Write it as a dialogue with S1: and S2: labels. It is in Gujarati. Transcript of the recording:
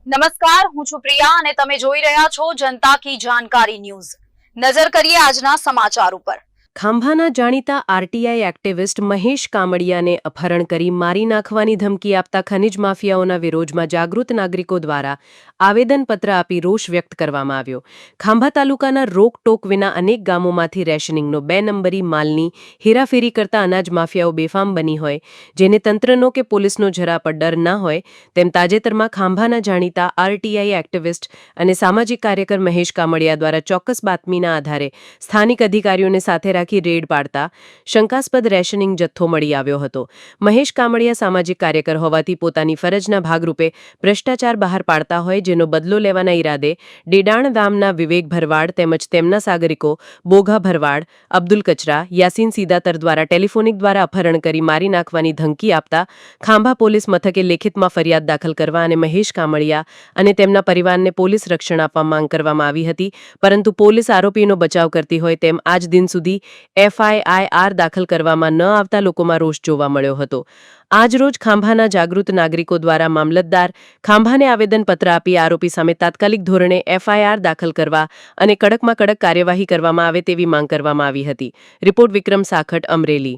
S1: નમસ્કાર, હું છું પ્રિયા અને તમે જોઈ રહ્યા છો જનતા કી જાણકારી ન્યૂઝ। નજર કરીએ આજના સમાચાર ઉપર।
S2: ખાંભાના જાણીતા આરટીઆઈ એક્ટિવિસ્ટ મહેશ કામડિયાને અપહરણ કરી મારી નાખવાની ધમકી આપતા ખનિજ માફિયાઓના વિરોધમાં જાગૃત નાગરિકો દ્વારા આવેદનપત્ર આપી રોષ વ્યક્ત કરવામાં આવ્યો। ખાંભા તાલુકાના રોકટોક વિના અનેક ગામોમાંથી રેશનિંગનો 2 નંબરી માલની હેરાફેરી કરતા અનાજ માફિયાઓ બેફામ બની હોય, જેને તંત્રનો કે પોલીસનો જરા પણ ડર ના હોય તેમ તાજેતરમાં ખાંભાના જાણીતા આરટીઆઈ એક્ટિવિસ્ટ અને સામાજિક કાર્યકર મહેશ કામડિયા દ્વારા ચોક્કસ બાતમીના આધારે સ્થાનિક અધિકારીઓને સાથે રાખી રેડ પાડતા શંકાસ્પદ રેશનિંગ જથ્થો મળી આવ્યો હતો। મહેશ કામડિયા સામાજિક કાર્યકર હોવાથી પોતાની ફરજના ભાગરૂપે ભ્રષ્ટાચાર બહાર પાડતા હોય, જેનો બદલો લેવાના ઈરાદે ડેડાણ ગામના વિવેક ભરવાડ તેમજ તેમના સાગરિકો બોઘા ભરવાડ, અબ્દુલ કચરા, યાસીન સીદાતર દ્વારા ટેલિફોનિક દ્વારા અપહરણ કરી મારી નાખવાની ધમકી આપતા ખાંભા પોલીસ મથકે લેખિતમાં ફરિયાદ દાખલ કરવા અને મહેશ કામડિયા અને તેમના પરિવારને પોલીસ રક્ષણ આપવા માંગ કરવામાં આવી હતી, પરંતુ પોલીસ આરોપીનો બચાવ કરતી હોય તેમ આજ દિન સુધી એફઆઈઆર દાખલ કરવામાં ન આવતા લોકોમાં રોષ જોવા મળ્યો હતો। આજરોજ ખાંભાના જાગૃત નાગરિકો દ્વારા મામલતદાર ખાંભાને આવેદનપત્ર આપી આરોપી સામે તાત્કાલિક ધોરણે એફઆઈઆર દાખલ કરવા અને કડકમાં કડક કાર્યવાહી કરવામાં આવે તેવી માંગ કરવામાં આવી હતી। રિપોર્ટ વિક્રમ સાખટ, અમરેલી।